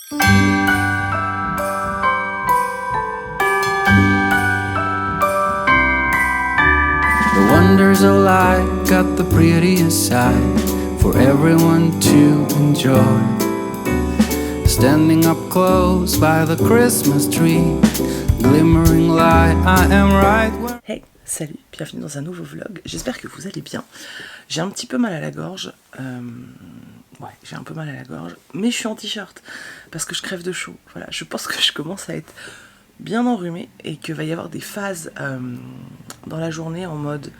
The wonders of life got the prettiest side for everyone to enjoy. Standing up close by the Christmas tree, glimmering light, I am right where... Hey, salut, bienvenue dans un nouveau vlog. J'espère que vous allez bien. J'ai un petit peu mal à la gorge. Ouais, j'ai un peu mal à la gorge. Mais je suis en t-shirt parce que je crève de chaud. Voilà, je pense que je commence à être bien enrhumée et qu'il va y avoir des phases dans la journée en mode...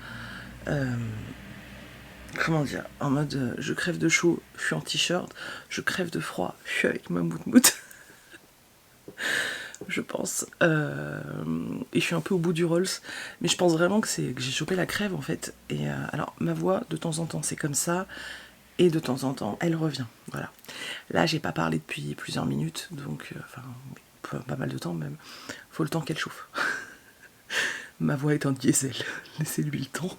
comment dire, en mode je crève de chaud, je suis en t-shirt, je crève de froid, je suis avec ma mout-mout. Je pense. Et je suis un peu au bout du Rolls. Mais je pense vraiment que j'ai chopé la crève en fait. Et alors ma voix de temps en temps c'est comme ça. Et de temps en temps elle revient. Voilà. Là j'ai pas parlé depuis plusieurs minutes. Donc enfin pas mal de temps même. Faut le temps qu'elle chauffe. Ma voix est en diesel. Laissez-lui le temps.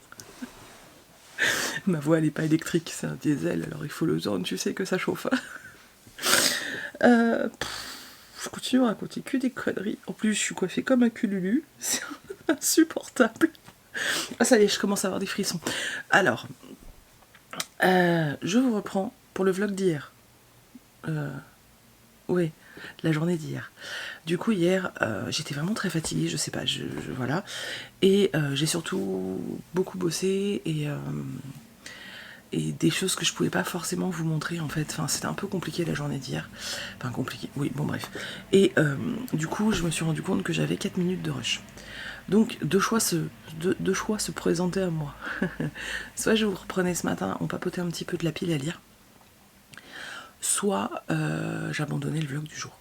Ma voix elle est pas électrique, c'est un diesel, alors il faut le temps, tu sais que ça chauffe. Je continue à raconter que des conneries. En plus je suis coiffée comme un cululu, c'est insupportable. Ah ça y est, je commence à avoir des frissons. Alors, je vous reprends pour le vlog d'hier. Oui, la journée d'hier. Du coup hier, j'étais vraiment très fatiguée, je sais pas, voilà. Et j'ai surtout beaucoup bossé et des choses que je pouvais pas forcément vous montrer en fait. Enfin, c'était un peu compliqué la journée d'hier. Enfin compliqué, oui, bon bref. Et du coup, je me suis rendu compte que j'avais 4 minutes de rush. Donc deux choix se présentaient à moi. Soit je vous reprenais ce matin, on papotait un petit peu de la pile à lire. Soit j'abandonnais le vlog du jour.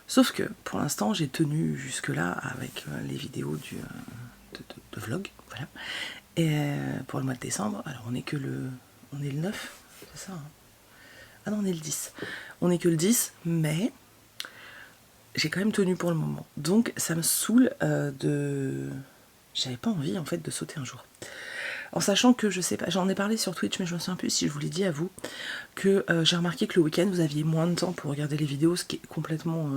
Sauf que pour l'instant j'ai tenu jusque là avec les vidéos de vlog, voilà. Et pour le mois de décembre, alors on est le 9, c'est ça hein. Ah non on est le 10. On est que le 10, mais j'ai quand même tenu pour le moment. Donc ça me saoule j'avais pas envie en fait de sauter un jour. En sachant que, je sais pas, j'en ai parlé sur Twitch, mais je me souviens plus si je vous l'ai dit à vous, que j'ai remarqué que le week-end, vous aviez moins de temps pour regarder les vidéos, ce qui est complètement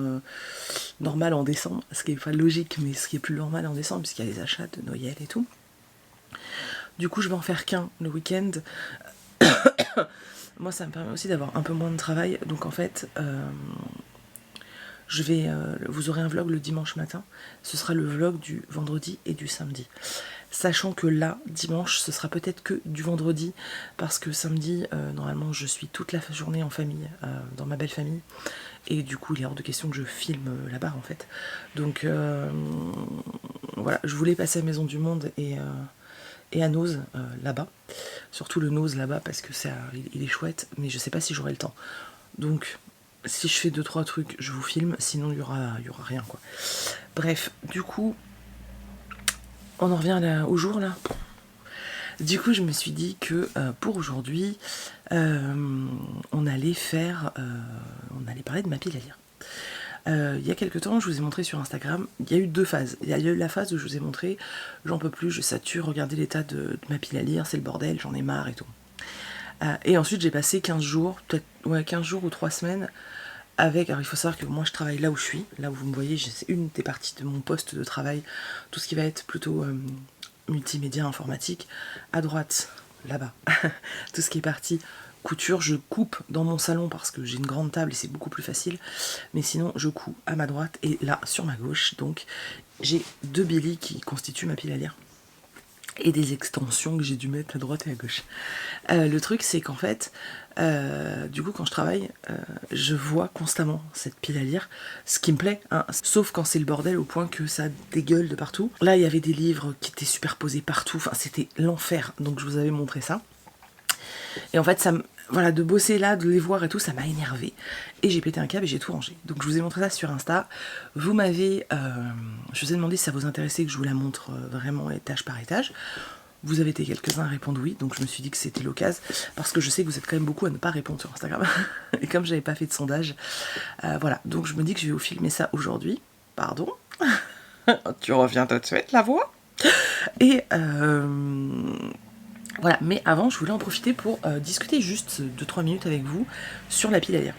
normal en décembre, ce qui est pas logique, mais ce qui est plus normal en décembre, puisqu'il y a les achats de Noël et tout. Du coup, je vais en faire qu'un le week-end. Moi, ça me permet aussi d'avoir un peu moins de travail, donc en fait... vous aurez un vlog le dimanche matin, ce sera le vlog du vendredi et du samedi. Sachant que là, dimanche, ce sera peut-être que du vendredi, parce que samedi, normalement, je suis toute la journée en famille, dans ma belle famille, et du coup, il est hors de question que je filme là-bas, en fait. Donc, voilà, je voulais passer à Maison du Monde et à Nose, là-bas. Surtout le Nose, là-bas, parce que il est chouette, mais je sais pas si j'aurai le temps. Donc... si je fais 2-3 trucs, je vous filme, sinon il y aura rien quoi. Bref, du coup, on en revient là, au jour là. Du coup, je me suis dit que pour aujourd'hui, on allait parler de ma pile à lire. Il y a quelques temps, je vous ai montré sur Instagram, il y a eu 2 phases. Il y a eu la phase où je vous ai montré, j'en peux plus, je sature, regardez l'état de ma pile à lire, c'est le bordel, j'en ai marre et tout. Et ensuite j'ai passé 15 jours, peut-être 15 jours ou 3 semaines avec, alors il faut savoir que moi je travaille là où je suis, là où vous me voyez, c'est une des parties de mon poste de travail, tout ce qui va être plutôt multimédia, informatique, à droite, là-bas, tout ce qui est partie couture, je coupe dans mon salon parce que j'ai une grande table et c'est beaucoup plus facile, mais sinon je couds à ma droite et là sur ma gauche, donc j'ai 2 Billy qui constituent ma pile à lire. Et des extensions que j'ai dû mettre à droite et à gauche. Le truc c'est qu'en fait, du coup quand je travaille, je vois constamment cette pile à lire, ce qui me plaît, hein, sauf quand c'est le bordel au point que ça dégueule de partout. Là il y avait des livres qui étaient superposés partout, enfin c'était l'enfer, donc je vous avais montré ça. Et en fait voilà, de bosser là, de les voir et tout, ça m'a énervé. Et j'ai pété un câble et j'ai tout rangé. Donc je vous ai montré ça sur Insta. Je vous ai demandé si ça vous intéressait que je vous la montre vraiment étage par étage. Vous avez été quelques-uns à répondre oui, donc je me suis dit que c'était l'occasion, parce que je sais que vous êtes quand même beaucoup à ne pas répondre sur Instagram. Et comme j'avais pas fait de sondage, voilà. Donc je me dis que je vais vous filmer ça aujourd'hui. Pardon. Tu reviens tout de suite, la voix. Et... voilà, mais avant je voulais en profiter pour discuter juste 2-3 minutes avec vous sur la pile à lire.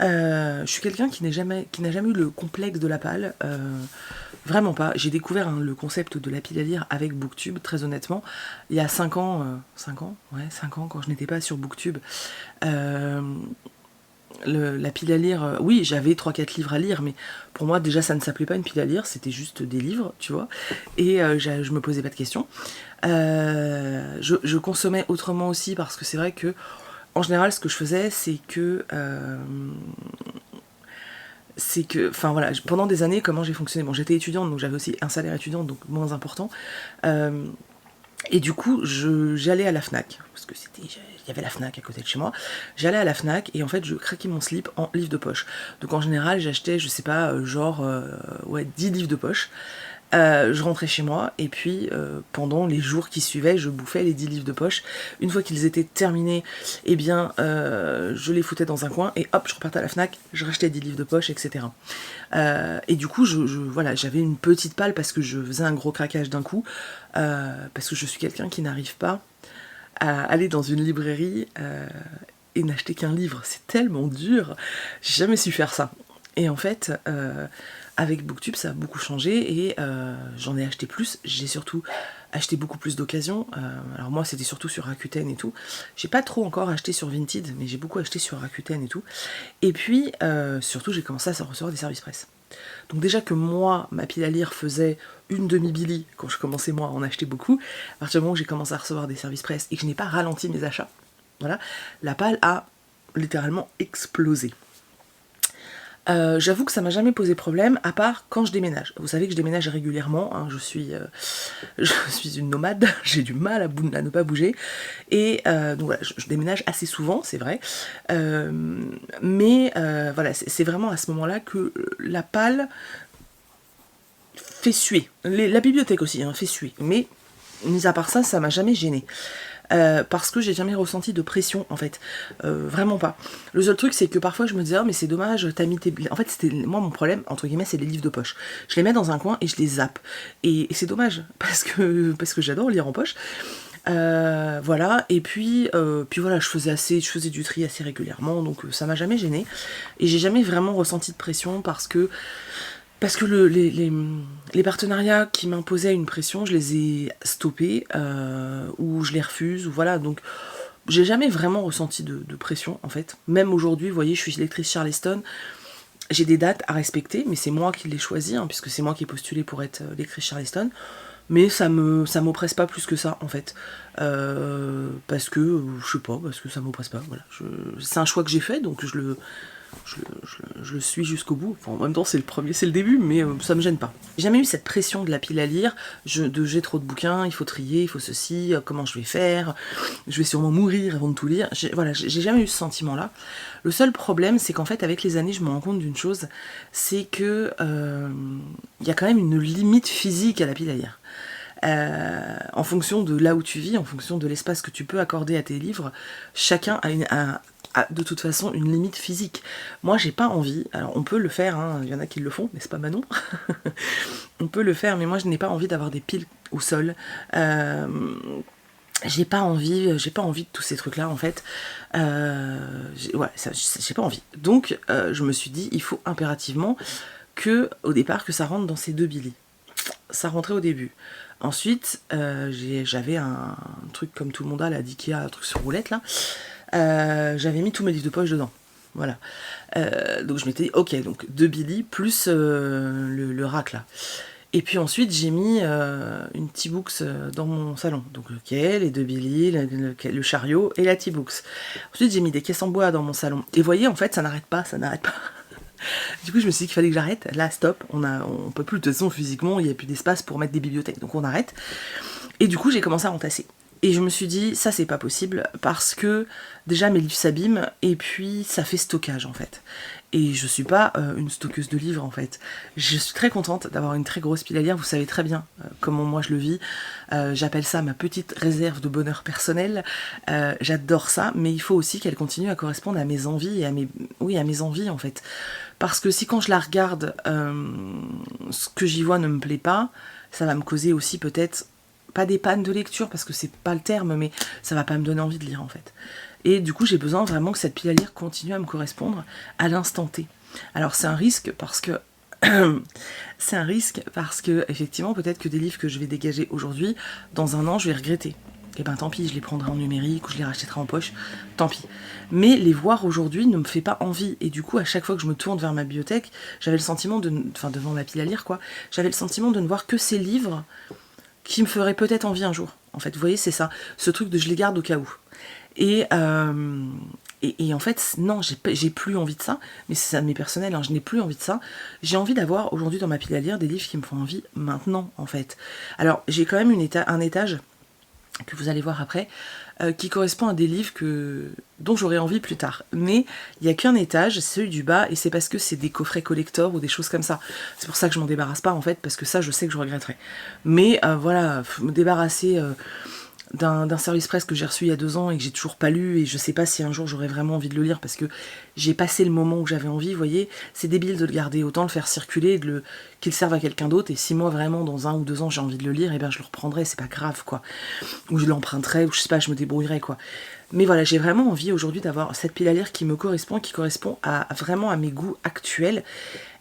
Je suis quelqu'un qui n'a jamais eu le complexe de la palle. Vraiment pas. J'ai découvert le concept de la pile à lire avec Booktube, très honnêtement. Il y a 5 ans, 5 ans, quand je n'étais pas sur Booktube. La pile à lire, oui, j'avais 3-4 livres à lire, mais pour moi, déjà, ça ne s'appelait pas une pile à lire, c'était juste des livres, tu vois. Et je me posais pas de questions. Je consommais autrement aussi, parce que c'est vrai que, en général, ce que je faisais, c'est que, enfin voilà, pendant des années, comment j'ai fonctionné. Bon, j'étais étudiante, donc j'avais aussi un salaire étudiant, donc moins important. Et du coup, j'allais à la Fnac, parce que il y avait la Fnac à côté de chez moi. J'allais à la Fnac et en fait, je craquais mon slip en livres de poche. Donc en général, j'achetais, je sais pas, 10 livres de poche. Je rentrais chez moi et puis pendant les jours qui suivaient, je bouffais les 10 livres de poche. Une fois qu'ils étaient terminés, eh bien, je les foutais dans un coin et hop, je repartais à la Fnac, je rachetais 10 livres de poche, etc. Et du coup, voilà, j'avais une petite palle parce que je faisais un gros craquage d'un coup, parce que je suis quelqu'un qui n'arrive pas à aller dans une librairie et n'acheter qu'un livre. C'est tellement dur. J'ai jamais su faire ça. Et en fait, avec Booktube, ça a beaucoup changé et j'en ai acheté plus. J'ai surtout acheté beaucoup plus d'occasions. Alors moi, c'était surtout sur Rakuten et tout. J'ai pas trop encore acheté sur Vinted, mais j'ai beaucoup acheté sur Rakuten et tout. Et puis, surtout, j'ai commencé à recevoir des services presse. Donc déjà que moi, ma pile à lire faisait une demi-billy quand je commençais moi à en acheter beaucoup. À partir du moment où j'ai commencé à recevoir des services presse et que je n'ai pas ralenti mes achats, voilà, la palle a littéralement explosé. J'avoue que ça m'a jamais posé problème, à part quand je déménage. Vous savez que je déménage régulièrement, hein, je suis une nomade, j'ai du mal à ne pas bouger, et donc voilà, je déménage assez souvent, c'est vrai, mais voilà, c'est vraiment à ce moment-là que la palle fait suer. La bibliothèque aussi, hein, fait suer, mais mis à part ça, ça m'a jamais gênée. Parce que j'ai jamais ressenti de pression en fait, vraiment pas. Le seul truc c'est que parfois je me disais oh mais c'est dommage, t'as mis tes... En fait c'était moi mon problème entre guillemets, c'est les livres de poche. Je les mets dans un coin et je les zappe et c'est dommage parce que j'adore lire en poche. Voilà, et puis voilà, je faisais du tri assez régulièrement, donc ça m'a jamais gênée et j'ai jamais vraiment ressenti de pression parce que les partenariats qui m'imposaient une pression, je les ai stoppés, ou je les refuse, ou voilà, donc j'ai jamais vraiment ressenti de pression en fait. Même aujourd'hui, vous voyez, je suis lectrice Charleston, j'ai des dates à respecter, mais c'est moi qui les choisis, hein, puisque c'est moi qui ai postulé pour être lectrice Charleston, mais ça m'oppresse pas plus que ça en fait. Parce que, je sais pas, parce que ça m'oppresse pas, voilà. C'est un choix que j'ai fait, donc je le suis jusqu'au bout. Enfin, en même temps, c'est le début, mais ça me gêne pas. J'ai jamais eu cette pression de la pile à lire, j'ai trop de bouquins, il faut trier, il faut ceci, comment je vais faire, je vais sûrement mourir avant de tout lire. J'ai jamais eu ce sentiment-là. Le seul problème, c'est qu'en fait, avec les années, je me rends compte d'une chose, c'est que y a quand même une limite physique à la pile à lire. En fonction de là où tu vis, en fonction de l'espace que tu peux accorder à tes livres, chacun a de toute façon une limite physique. Moi j'ai pas envie, alors on peut le faire, hein, il y en a qui le font, mais c'est pas Manon. On peut le faire, mais moi je n'ai pas envie d'avoir des piles au sol. J'ai pas envie de tous ces trucs là en fait. J'ai pas envie. Donc je me suis dit il faut impérativement au départ que ça rentre dans ces 2 billies. Ça rentrait au début. Ensuite, j'avais un truc comme tout le monde a, la d'Ikea, un truc sur roulette là. J'avais mis tous mes livres de poche dedans. Voilà. Donc je m'étais dit, ok, donc 2 billies plus le rack là. Et puis ensuite, j'ai mis une T-Books dans mon salon. Donc ok, les 2 billies, le chariot et la T-Books. Ensuite, j'ai mis des caisses en bois dans mon salon. Et vous voyez, en fait, ça n'arrête pas. Du coup, je me suis dit qu'il fallait que j'arrête. Là, stop, on peut plus, de toute façon, physiquement, il n'y a plus d'espace pour mettre des bibliothèques. Donc on arrête. Et du coup, j'ai commencé à entasser. Et je me suis dit, ça c'est pas possible, parce que déjà mes livres s'abîment, et puis ça fait stockage en fait. Et je suis pas une stockeuse de livres en fait. Je suis très contente d'avoir une très grosse pile à lire, vous savez très bien comment moi je le vis. J'appelle ça ma petite réserve de bonheur personnel. J'adore ça, mais il faut aussi qu'elle continue à correspondre à mes envies, et à mes envies en fait. Parce que si quand je la regarde, ce que j'y vois ne me plaît pas, ça va me causer aussi peut-être pas des pannes de lecture, parce que c'est pas le terme, mais ça va pas me donner envie de lire en fait. Et du coup, j'ai besoin vraiment que cette pile à lire continue à me correspondre à l'instant T. Alors c'est un risque parce que effectivement, peut-être que des livres que je vais dégager aujourd'hui, dans un an, je vais regretter. Et ben tant pis, je les prendrai en numérique ou je les rachèterai en poche, tant pis. Mais les voir aujourd'hui ne me fait pas envie. Et du coup, à chaque fois que je me tourne vers ma bibliothèque, j'avais le sentiment devant ma pile à lire, quoi, j'avais le sentiment de ne voir que ces livres qui me feraient peut-être envie un jour. En fait, vous voyez, c'est ça, ce truc de je les garde au cas où. Et en fait, non, j'ai plus envie de ça, mais c'est ça de mes personnels, hein, je n'ai plus envie de ça. J'ai envie d'avoir aujourd'hui dans ma pile à lire des livres qui me font envie maintenant, en fait. Alors, j'ai quand même un étage, que vous allez voir après, qui correspond à des livres dont j'aurai envie plus tard. Mais il n'y a qu'un étage, c'est celui du bas, et c'est parce que c'est des coffrets collector ou des choses comme ça. C'est pour ça que je m'en débarrasse pas, en fait, parce que ça, je sais que je regretterai. Mais voilà, me débarrasser d'un service presse que j'ai reçu il y a 2 ans et que j'ai toujours pas lu, et je sais pas si un jour j'aurais vraiment envie de le lire parce que j'ai passé le moment où j'avais envie, vous voyez, c'est débile de le garder, autant le faire circuler et qu'il serve à quelqu'un d'autre, et si moi vraiment dans 1 ou 2 ans j'ai envie de le lire, et bien je le reprendrai, c'est pas grave quoi, ou je l'emprunterai, ou je sais pas, je me débrouillerai quoi. Mais voilà, j'ai vraiment envie aujourd'hui d'avoir cette pile à lire qui me correspond, vraiment à mes goûts actuels.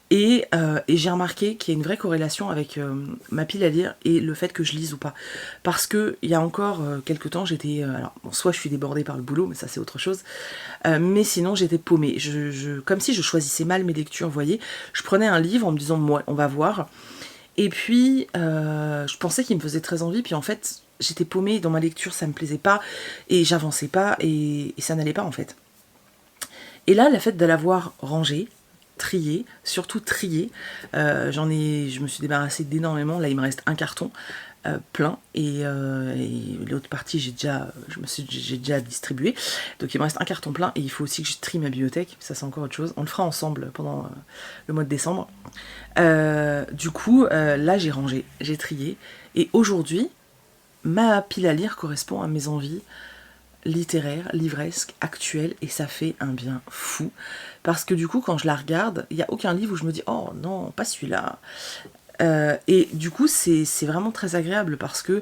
Et j'ai remarqué qu'il y a une vraie corrélation avec ma pile à lire et le fait que je lise ou pas. Parce que il y a encore quelques temps, j'étais... alors, bon, soit je suis débordée par le boulot, mais ça c'est autre chose. Mais sinon, j'étais paumée. Comme si je choisissais mal mes lectures, vous voyez. Je prenais un livre en me disant, moi, on va voir. Et puis, je pensais qu'il me faisait très envie. Puis en fait, j'étais paumée dans ma lecture, ça me plaisait pas. Et j'avançais pas. Et ça n'allait pas, en fait. Et là, le fait de l'avoir rangé, trié, surtout trié, je me suis débarrassée d'énormément, là il me reste un carton plein, et l'autre partie j'ai déjà distribué, donc il me reste un carton plein, et il faut aussi que je trie ma bibliothèque, ça c'est encore autre chose, on le fera ensemble pendant le mois de décembre. Du coup là j'ai rangé, j'ai trié, et aujourd'hui ma pile à lire correspond à mes envies littéraire, livresque, actuelle, et ça fait un bien fou, parce que du coup quand je la regarde, il n'y a aucun livre où je me dis oh non, pas celui-là, et du coup c'est vraiment très agréable, parce que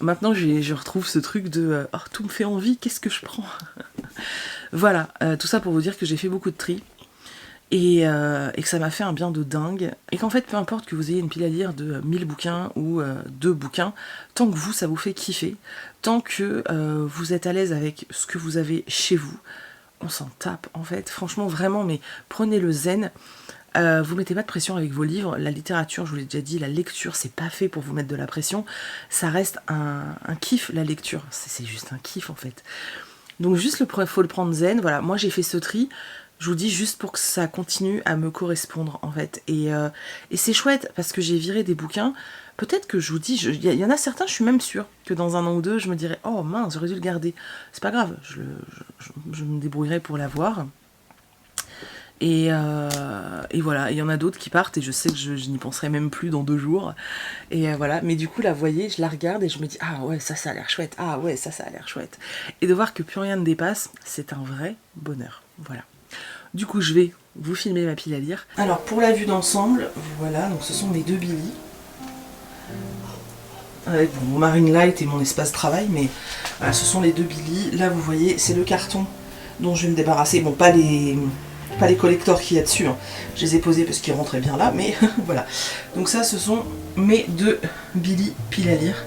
maintenant je retrouve ce truc de oh, tout me fait envie, qu'est-ce que je prends. Voilà, tout ça pour vous dire que j'ai fait beaucoup de tri, et que ça m'a fait un bien de dingue, et qu'en fait peu importe que vous ayez une pile à lire de 1000 bouquins ou 2 bouquins, tant que ça vous fait kiffer, tant que vous êtes à l'aise avec ce que vous avez chez vous, on s'en tape en fait, franchement vraiment, mais prenez le zen, vous mettez pas de pression avec vos livres, la littérature, je vous l'ai déjà dit, la lecture c'est pas fait pour vous mettre de la pression, ça reste un kiff, la lecture, c'est juste un kiff en fait. Donc juste faut le prendre zen, voilà, moi j'ai fait ce tri, je vous dis juste pour que ça continue à me correspondre en fait, et c'est chouette parce que j'ai viré des bouquins, peut-être que je vous dis, il y en a certains, je suis même sûre que dans 1 an ou 2 je me dirais oh mince, j'aurais dû le garder, c'est pas grave, je me débrouillerai pour l'avoir, et voilà, il y en a d'autres qui partent et je sais que je n'y penserai même plus dans 2 jours, et voilà, mais du coup là vous voyez, je la regarde et je me dis ah ouais, ça a l'air chouette, ah ouais, ça a l'air chouette, et de voir que plus rien ne dépasse, c'est un vrai bonheur, voilà. Du coup, je vais vous filmer ma pile à lire. Alors, pour la vue d'ensemble, voilà, donc ce sont mes 2 Billy. Avec mon Marine Light et mon espace travail, mais voilà, ce sont les 2 Billy. Là, vous voyez, c'est le carton dont je vais me débarrasser. Bon, pas les collectors qu'il y a dessus, hein. Je les ai posés parce qu'ils rentraient bien là, mais voilà. Donc ça, ce sont mes 2 Billy pile à lire.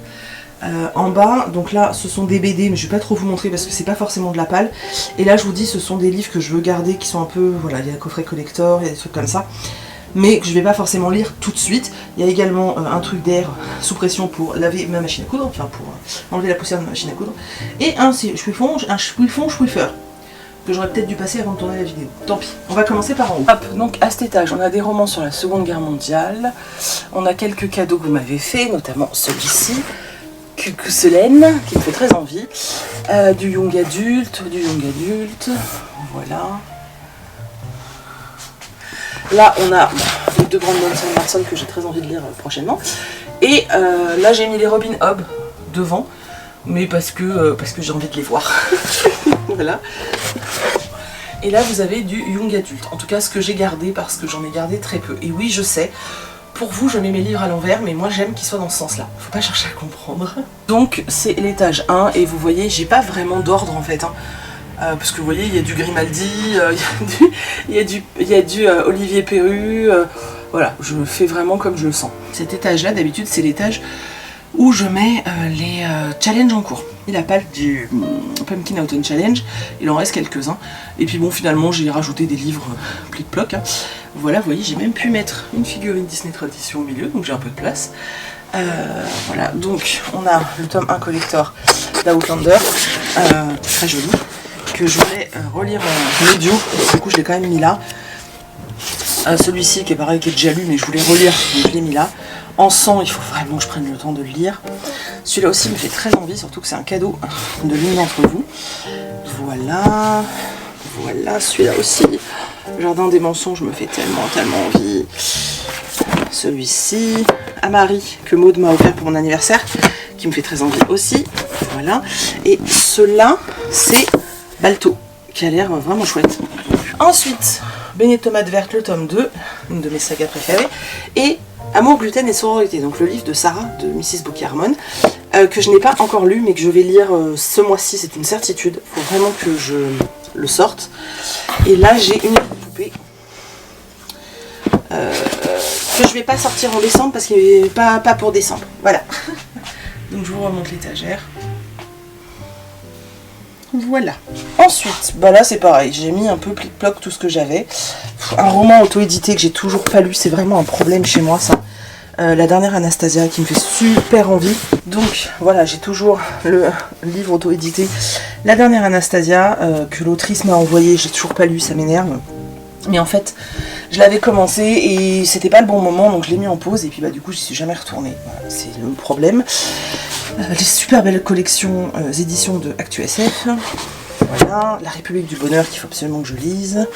En bas, donc là ce sont des BD, mais je vais pas trop vous montrer parce que c'est pas forcément de la palle, et là je vous dis ce sont des livres que je veux garder, qui sont un peu, voilà, il y a un coffret collector, il y a des trucs comme ça, mais que je vais pas forcément lire tout de suite. Il y a également un truc d'air sous pression pour laver ma machine à coudre, enfin pour enlever la poussière de ma machine à coudre, et un chouiffon Swiffer que j'aurais peut-être dû passer avant de tourner la vidéo. Tant pis, on va commencer par en haut. Hop, donc à cet étage, on a des romans sur la Seconde Guerre mondiale, on a quelques cadeaux que vous m'avez fait, notamment celui-ci, Selene, qui me fait très envie, du young adulte, voilà. Là on a les 2 grandes Manson que j'ai très envie de lire prochainement, et là j'ai mis les Robin Hobb devant, mais parce que j'ai envie de les voir. Voilà. Et là vous avez du young adulte, en tout cas ce que j'ai gardé, parce que j'en ai gardé très peu, et oui je sais, pour vous, je mets mes livres à l'envers, mais moi j'aime qu'ils soient dans ce sens-là. Faut pas chercher à comprendre. Donc c'est l'étage 1, et vous voyez, j'ai pas vraiment d'ordre en fait, hein. parce que vous voyez, il y a du Grimaldi, il y a du Olivier Perru, voilà, je fais vraiment comme je le sens. Cet étage-là, d'habitude, c'est l'étage où je mets les challenges en cours. Et la pâle du Pumpkin Autumn Challenge, il en reste quelques-uns. Et puis bon, finalement, j'ai rajouté des livres plic-ploc. Hein. Voilà, vous voyez, j'ai même pu mettre une figurine Disney Tradition au milieu, donc j'ai un peu de place. Voilà, donc on a le tome 1 collector d'Outlander, très joli, que je voulais relire en audio, du coup je l'ai quand même mis là. Celui-ci qui est pareil, qui est déjà lu, mais je voulais relire, donc je l'ai mis là. En sang, il faut vraiment que je prenne le temps de le lire. Celui-là aussi me fait très envie, surtout que c'est un cadeau de l'une d'entre vous. Voilà, voilà, celui-là aussi. Jardin des mensonges me fait tellement envie. Celui-ci, Amari, que Maud m'a offert pour mon anniversaire, qui me fait très envie aussi. Voilà. Et ceux-là, c'est Balto, qui a l'air vraiment chouette. Ensuite, Beignet de tomate verte, le tome 2, une de mes sagas préférées. Et Amour, gluten et sororité, donc le livre de Sarah, de Mrs. Bookie Harmon, que je n'ai pas encore lu, mais que je vais lire ce mois-ci, c'est une certitude. Il faut vraiment que je le sorte. Et là, j'ai une poupée que je vais pas sortir en décembre parce qu'il n'est pas pour décembre. Voilà. Donc je vous remonte l'étagère. Voilà. Ensuite, bah là c'est pareil, j'ai mis un peu plic-ploc tout ce que j'avais. Un roman auto-édité que j'ai toujours pas lu, c'est vraiment un problème chez moi ça. La dernière Anastasia qui me fait super envie. Donc voilà, j'ai toujours le livre auto-édité. La dernière Anastasia que l'autrice m'a envoyé, j'ai toujours pas lu, ça m'énerve. Mais en fait, je l'avais commencé et c'était pas le bon moment, donc je l'ai mis en pause et puis bah du coup j'y suis jamais retournée. Voilà, c'est le problème. Les super belles collections éditions de ActuSF. Voilà, La République du Bonheur qu'il faut absolument que je lise.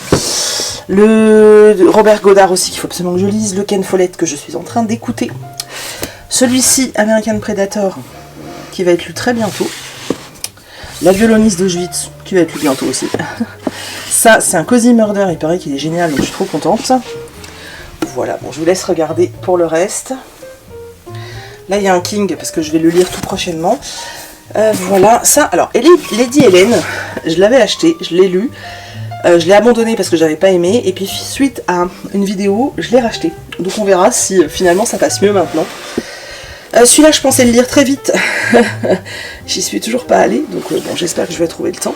Le Robert Goddard aussi qu'il faut absolument que je lise. Le Ken Follett que je suis en train d'écouter. Celui-ci, American Predator, qui va être lu très bientôt. La violoniste d'Auschwitz, qui va être lu bientôt aussi. Ça, c'est un Cozy Murder, il paraît qu'il est génial, donc je suis trop contente. Voilà, bon, je vous laisse regarder pour le reste. Là, il y a un King, parce que je vais le lire tout prochainement. Voilà, ça, alors, Lady Hélène, je l'avais acheté, je l'ai lu. Je l'ai abandonné parce que j'avais pas aimé. Et puis, suite à une vidéo, je l'ai racheté. Donc, on verra si finalement ça passe mieux maintenant. Celui-là, je pensais le lire très vite. J'y suis toujours pas allée, donc bon, j'espère que je vais trouver le temps.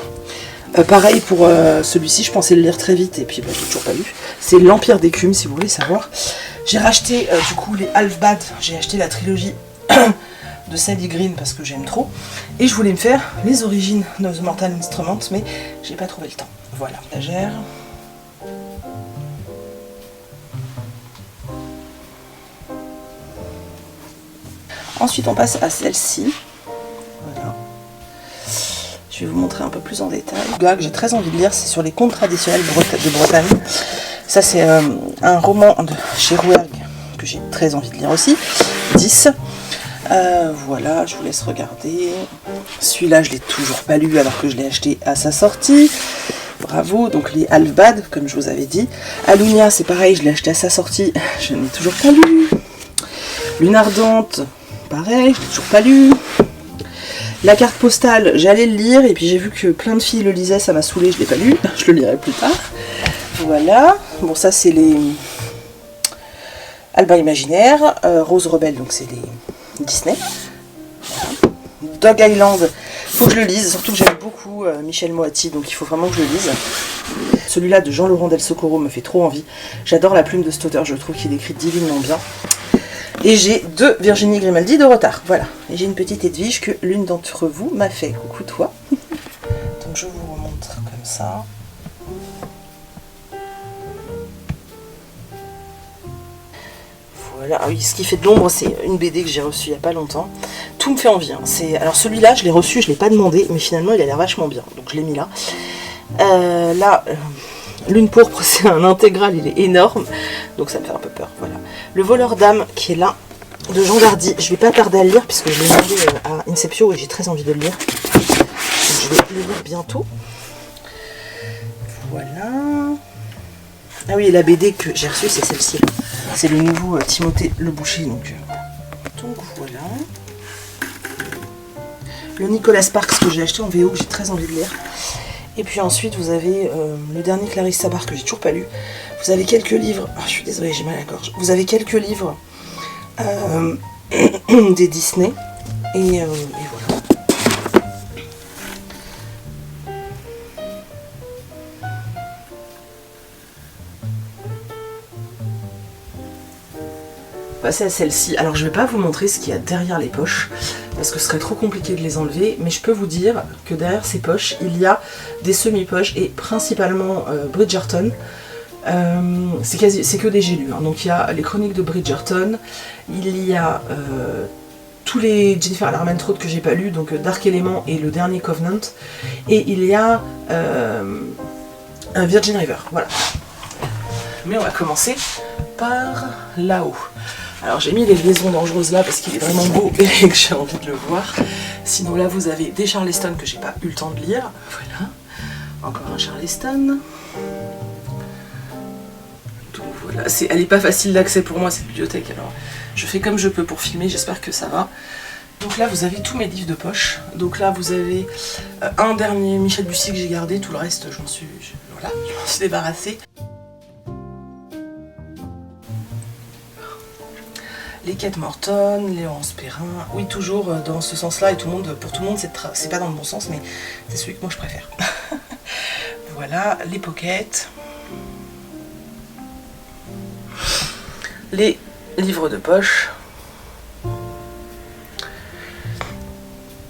Pareil pour celui-ci, je pensais le lire très vite et puis bah, je l'ai toujours pas lu. C'est l'Empire d'écume, si vous voulez savoir. J'ai racheté du coup les Half-Bad, j'ai acheté la trilogie de Sally Green parce que j'aime trop. Et je voulais me faire les origines de The Mortal Instruments, mais j'ai pas trouvé le temps. Voilà, l'étagère. Ensuite, on passe à celle-ci. Voilà. Je vais vous montrer un peu plus en détail. Le gars que j'ai très envie de lire, c'est sur les contes traditionnels de Bretagne. Ça, c'est un roman de chez Rouergue que j'ai très envie de lire aussi. 10. Voilà, je vous laisse regarder. Celui-là, je l'ai toujours pas lu alors que je l'ai acheté à sa sortie. Bravo, donc les Half-Bad, comme je vous avais dit. Alunia, c'est pareil, je l'ai acheté à sa sortie. Je n'ai toujours pas lu. Lune ardente, pareil, je l'ai toujours pas lu. La carte postale, j'allais le lire et puis j'ai vu que plein de filles le lisaient, ça m'a saoulé, je l'ai pas lu. Je le lirai plus tard. Voilà. Bon, ça c'est les Alba Imaginaire. Rose Rebelle, donc c'est les Disney. Voilà. Dog Island, faut que je le lise, surtout que j'aime beaucoup Michel Moati, donc il faut vraiment que je le lise. Celui-là de Jean-Laurent Del Socorro me fait trop envie. J'adore la plume de cet auteur, je trouve qu'il écrit divinement bien. Et j'ai 2 Virginie Grimaldi de retard, voilà. Et j'ai une petite Edwige que l'une d'entre vous m'a fait. Coucou toi. Donc je vous remontre comme ça. Voilà, ah oui, ce qui fait de l'ombre, c'est une BD que j'ai reçue il n'y a pas longtemps. Tout me fait envie. Hein. Alors celui-là, je l'ai reçu, je ne l'ai pas demandé, mais finalement il a l'air vachement bien. Donc je l'ai mis là. Lune pourpre, c'est un intégral, il est énorme, donc ça me fait un peu peur. Voilà. Le voleur d'âme qui est là, de Jean Dardy. Je vais pas tarder à le lire puisque je l'ai demandé à Inceptio et j'ai très envie de le lire. Donc je vais le lire bientôt. Voilà. Ah oui, et la BD que j'ai reçue, c'est celle-ci. C'est le nouveau Timothée Le Boucher. Donc voilà. Le Nicolas Sparks que j'ai acheté en VO, que j'ai très envie de lire. Et puis ensuite vous avez le dernier Clarisse Sabar que j'ai toujours pas lu. Vous avez quelques livres, je suis désolée j'ai mal à la gorge. Vous avez quelques livres des Disney et voilà. Passer à celle-ci. Alors je vais pas vous montrer ce qu'il y a derrière les poches parce que ce serait trop compliqué de les enlever, mais je peux vous dire que derrière ces poches il y a des semi-poches et principalement Bridgerton. C'est que des gélus, hein. Donc il y a les chroniques de Bridgerton, il y a tous les Jennifer Larmentrout que j'ai pas lu, donc Dark Element et le dernier Covenant, et il y a un Virgin River, voilà. Mais on va commencer par là-haut. Alors j'ai mis les liaisons dangereuses là parce qu'il est vraiment beau et que j'ai envie de le voir. Sinon là vous avez des Charleston que j'ai pas eu le temps de lire. Voilà. Encore un Charleston. Donc voilà. Elle est pas facile d'accès pour moi cette bibliothèque, alors je fais comme je peux pour filmer, j'espère que ça va. Donc là vous avez tous mes livres de poche. Donc là vous avez un dernier Michel Bussy que j'ai gardé, tout le reste je m'en suis débarrassée. Les Kate Morton, Léonce Perrin, oui toujours dans ce sens-là, et pour tout le monde c'est pas dans le bon sens, mais c'est celui que moi je préfère. Voilà, les pockets, les livres de poche,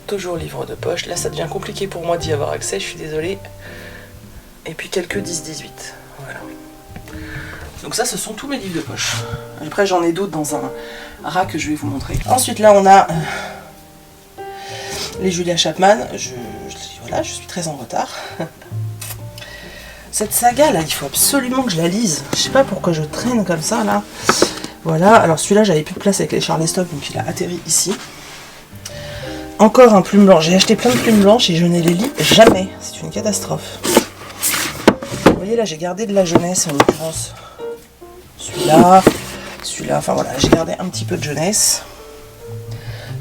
toujours livres de poche, là ça devient compliqué pour moi d'y avoir accès, je suis désolée, et puis quelques 10-18, voilà. Donc ça ce sont tous mes livres de poche. Après j'en ai d'autres dans un rack que je vais vous montrer. Ensuite là on a les Julia Chapman. Voilà, je suis très en retard. Cette saga là, il faut absolument que je la lise. Je sais pas pourquoi je traîne comme ça là. Voilà, alors celui-là j'avais plus de place avec les Charleston, donc il a atterri ici. Encore un plume blanche. J'ai acheté plein de plumes blanches et je ne les lis jamais. C'est une catastrophe. Vous voyez là j'ai gardé de la jeunesse en l'occurrence. Celui-là, enfin voilà, j'ai gardé un petit peu de jeunesse.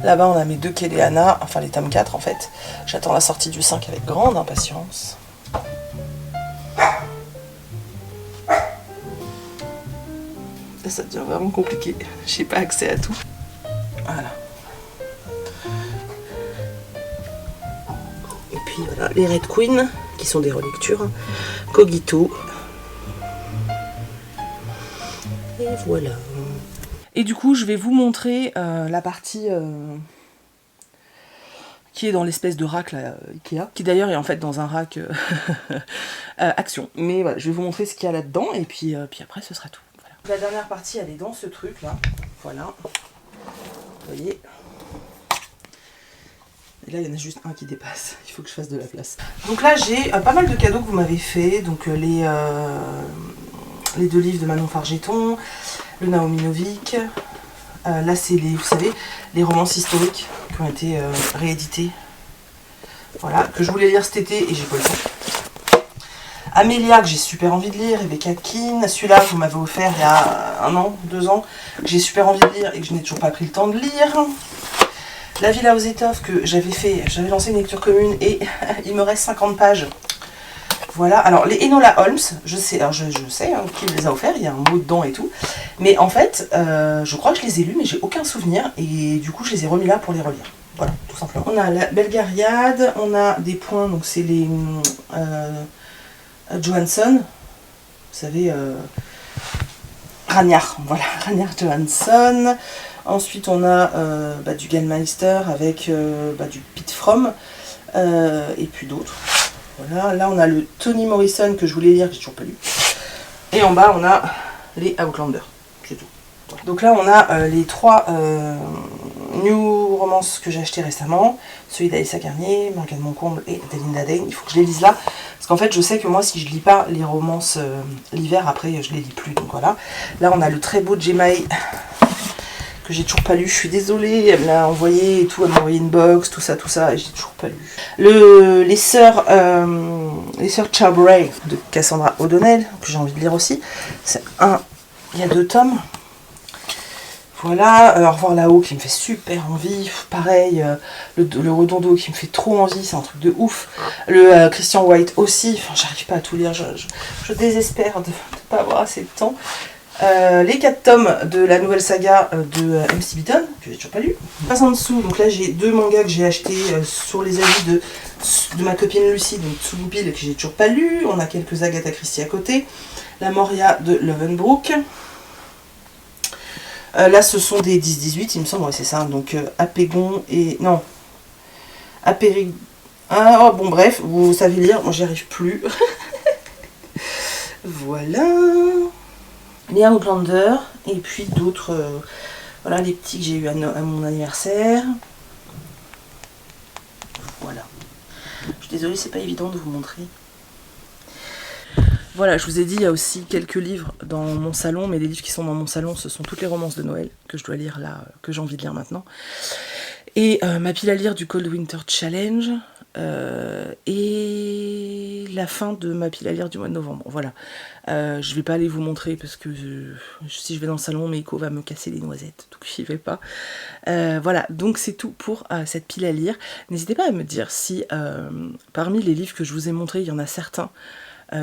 Là-bas, on a mes deux Kéléana, enfin les tomes 4 en fait. J'attends la sortie du 5 avec grande impatience. Là, ça devient vraiment compliqué. J'ai pas accès à tout. Voilà. Et puis voilà, les Red Queen, qui sont des relectures. Cogito. Et voilà. Et du coup, je vais vous montrer la partie qui est dans l'espèce de rack là, Ikea, qui d'ailleurs est en fait dans un rack Action. Mais voilà, je vais vous montrer ce qu'il y a là-dedans et puis après ce sera tout. Voilà. La dernière partie, elle est dans ce truc là. Voilà. Vous voyez. Et là, il y en a juste un qui dépasse. Il faut que je fasse de la place. Donc là, j'ai pas mal de cadeaux que vous m'avez fait. Donc les 2 livres de Manon Fargeton, le Naomi Novik. Là, c'est vous savez, les romances historiques qui ont été réédités. Voilà, que je voulais lire cet été et j'ai pas le temps. Amélia, que j'ai super envie de lire, Rebecca Keane. Celui-là, vous m'avez offert il y a 1 an, 2 ans, que j'ai super envie de lire et que je n'ai toujours pas pris le temps de lire. La Villa aux étoffes, que j'avais lancé une lecture commune et il me reste 50 pages. Voilà, alors les Enola Holmes, je sais hein, qui me les a offerts, il y a un mot dedans et tout. Mais en fait, je crois que je les ai lus, mais j'ai aucun souvenir. Et du coup, je les ai remis là pour les relire. Voilà, tout simplement. On a la Belgariade, on a des points, donc c'est les Johansson. Vous savez, Ragnar, voilà, Ragnar Johansson. Ensuite, on a du Gallmeister avec du Pete From et puis d'autres. Voilà, là on a le Toni Morrison que je voulais lire, que j'ai toujours pas lu. Et en bas on a les Outlander, c'est tout. Voilà. Donc là on a les 3 new romances que j'ai acheté récemment. Celui d'Alyssa Garnier, Morgane Moncomble et d'Alinda Dane. Il faut que je les lise là. Parce qu'en fait je sais que moi si je lis pas les romances l'hiver, après je les lis plus. Donc voilà. Là on a le très beau Jemaï que j'ai toujours pas lu, je suis désolée, elle me l'a envoyé et tout, elle m'a envoyé une box, tout ça, et j'ai toujours pas lu. Les sœurs Charbray de Cassandra O'Donnell, que j'ai envie de lire aussi. Il y a 2 tomes. Voilà, au revoir là-haut qui me fait super envie. Pareil, le Redondo qui me fait trop envie, c'est un truc de ouf. Le Christian White aussi, enfin j'arrive pas à tout lire, je désespère de ne pas avoir assez de temps. Les 4 tomes de la nouvelle saga de MC Beaton, que j'ai toujours pas lu. Je passe en dessous, donc là j'ai 2 mangas que j'ai achetés sur les avis de ma copine Lucie, donc Tsubupil, que j'ai toujours pas lu. On a quelques Agatha Christie à côté. La Moria de Lovenbrook. Là ce sont des 10-18 il me semble, ouais c'est ça, donc Apégon et... non, Apérig... Ah oh, bon bref, vous savez lire, moi j'y arrive plus. Voilà. Les Outlander, et puis d'autres, voilà les petits que j'ai eu à mon anniversaire. Voilà. Je suis désolée, c'est pas évident de vous montrer. Voilà, je vous ai dit, il y a aussi quelques livres dans mon salon, mais les livres qui sont dans mon salon, ce sont toutes les romances de Noël que je dois lire là, que j'ai envie de lire maintenant. Et ma pile à lire du Cold Winter Challenge, et la fin de ma pile à lire du mois de novembre. Voilà. Je vais pas aller vous montrer parce que si je vais dans le salon, Meiko va me casser les noisettes, donc j'y vais pas. Voilà, donc c'est tout pour cette pile à lire. N'hésitez pas à me dire si parmi les livres que je vous ai montrés, il y en a certains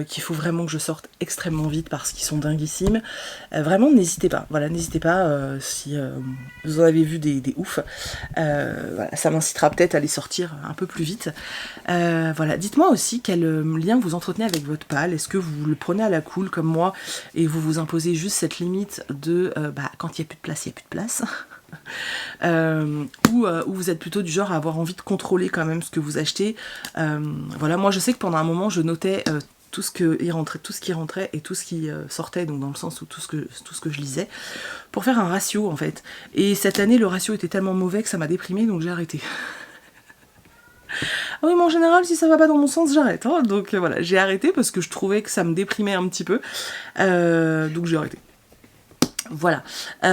qu'il faut vraiment que je sorte extrêmement vite parce qu'ils sont dinguissimes. Vraiment, n'hésitez pas. Voilà, n'hésitez pas si vous en avez vu des oufs. Voilà, ça m'incitera peut-être à les sortir un peu plus vite. Voilà, dites-moi aussi quel lien vous entretenez avec votre pal. Est-ce que vous le prenez à la cool comme moi et vous vous imposez juste cette limite de quand il n'y a plus de place, il n'y a plus de place. Ou vous êtes plutôt du genre à avoir envie de contrôler quand même ce que vous achetez. Voilà, moi je sais que pendant un moment je notais tout ce qui rentrait et tout ce qui sortait, donc dans le sens où tout ce que je lisais, pour faire un ratio en fait. Et cette année le ratio était tellement mauvais que ça m'a déprimée, donc j'ai arrêté. Ah oui, mais en général, si ça va pas dans mon sens, j'arrête. Hein. Donc voilà, j'ai arrêté parce que je trouvais que ça me déprimait un petit peu. Donc j'ai arrêté. Voilà,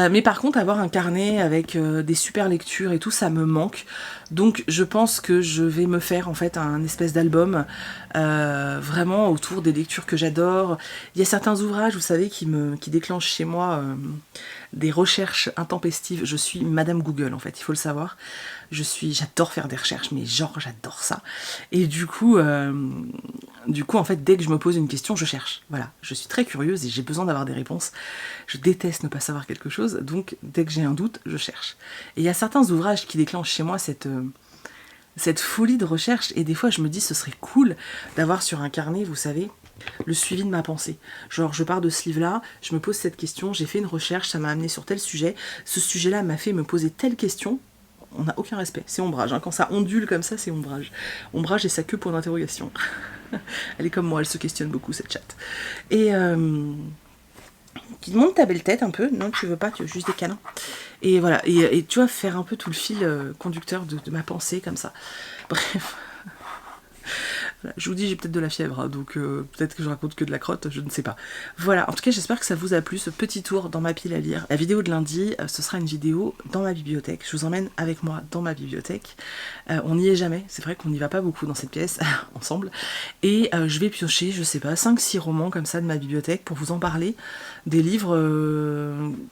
mais par contre avoir un carnet avec des super lectures et tout, ça me manque. Donc je pense que je vais me faire en fait un espèce d'album vraiment autour des lectures que j'adore. Il y a certains ouvrages, vous savez, qui déclenchent chez moi des recherches intempestives. Je suis Madame Google en fait, il faut le savoir. J'adore faire des recherches, mais genre j'adore ça. Et du coup en fait, dès que je me pose une question, je cherche. Voilà, je suis très curieuse et j'ai besoin d'avoir des réponses. Je déteste ne pas savoir quelque chose, donc dès que j'ai un doute, je cherche. Et il y a certains ouvrages qui déclenchent chez moi cette folie de recherche, et des fois je me dis ce serait cool d'avoir sur un carnet, vous savez, le suivi de ma pensée. Genre je pars de ce livre-là, je me pose cette question, j'ai fait une recherche, ça m'a amené sur tel sujet, ce sujet-là m'a fait me poser telle question. On n'a aucun respect, c'est ombrage. Hein. Quand ça ondule comme ça, c'est ombrage. Ombrage et sa queue pour d'interrogation. Elle est comme moi, elle se questionne beaucoup cette chatte. Et qui monte ta belle tête un peu. Non, tu veux pas, tu veux juste des câlins. Et voilà, et tu vois, faire un peu tout le fil conducteur de ma pensée comme ça. Bref. Voilà, je vous dis, j'ai peut-être de la fièvre, hein, donc peut-être que je raconte que de la crotte, je ne sais pas. Voilà, en tout cas, j'espère que ça vous a plu, ce petit tour dans ma pile à lire. La vidéo de lundi, ce sera une vidéo dans ma bibliothèque. Je vous emmène avec moi dans ma bibliothèque. On n'y est jamais, c'est vrai qu'on n'y va pas beaucoup dans cette pièce, ensemble. Et je vais piocher, je sais pas, 5-6 romans comme ça de ma bibliothèque pour vous en parler. Des livres,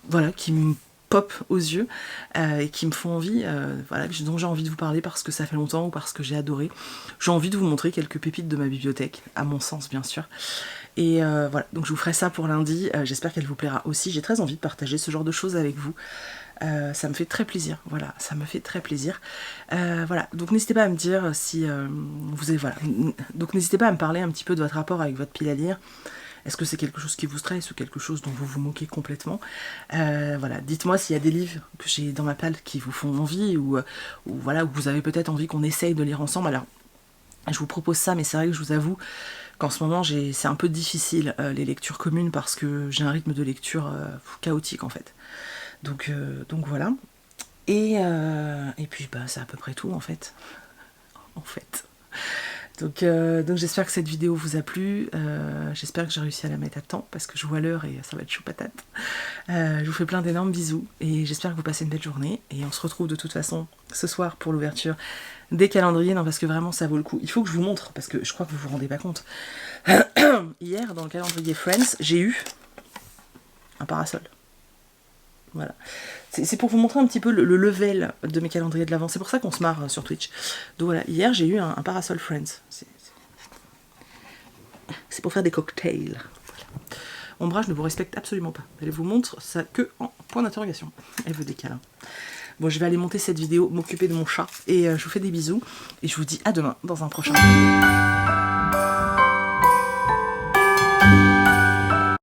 voilà, qui me pop aux yeux et qui me font envie, voilà, dont j'ai envie de vous parler parce que ça fait longtemps ou parce que j'ai adoré. J'ai envie de vous montrer quelques pépites de ma bibliothèque, à mon sens bien sûr. Et voilà, donc je vous ferai ça pour lundi, j'espère qu'elle vous plaira aussi. J'ai très envie de partager ce genre de choses avec vous. Ça me fait très plaisir, voilà, ça me fait très plaisir. Voilà, donc n'hésitez pas à me dire si vous avez, voilà, donc n'hésitez pas à me parler un petit peu de votre rapport avec votre pile à lire. Est-ce que c'est quelque chose qui vous stresse ou quelque chose dont vous vous moquez complètement? Voilà, dites-moi s'il y a des livres que j'ai dans ma palle qui vous font envie ou voilà, où vous avez peut-être envie qu'on essaye de lire ensemble. Alors, je vous propose ça, mais c'est vrai que je vous avoue qu'en ce moment, c'est un peu difficile les lectures communes parce que j'ai un rythme de lecture chaotique en fait. Donc voilà. Et puis, bah, c'est à peu près tout en fait. Donc j'espère que cette vidéo vous a plu, j'espère que j'ai réussi à la mettre à temps parce que je vois l'heure et ça va être chaud patate. Je vous fais plein d'énormes bisous et j'espère que vous passez une belle journée et on se retrouve de toute façon ce soir pour l'ouverture des calendriers. Non, parce que vraiment ça vaut le coup, il faut que je vous montre parce que je crois que vous vous rendez pas compte. Hier dans le calendrier Friends, j'ai eu un parasol. Voilà. C'est pour vous montrer un petit peu le level de mes calendriers de l'avant. C'est pour ça qu'on se marre sur Twitch. Donc voilà, hier j'ai eu un parasol Friends. C'est pour faire des cocktails. Voilà. Ombrage ne vous respecte absolument pas. Elle vous montre ça que en point d'interrogation. Elle veut des câlins. Bon, je vais aller monter cette vidéo, m'occuper de mon chat. Et je vous fais des bisous. Et je vous dis à demain dans un prochain vidéo.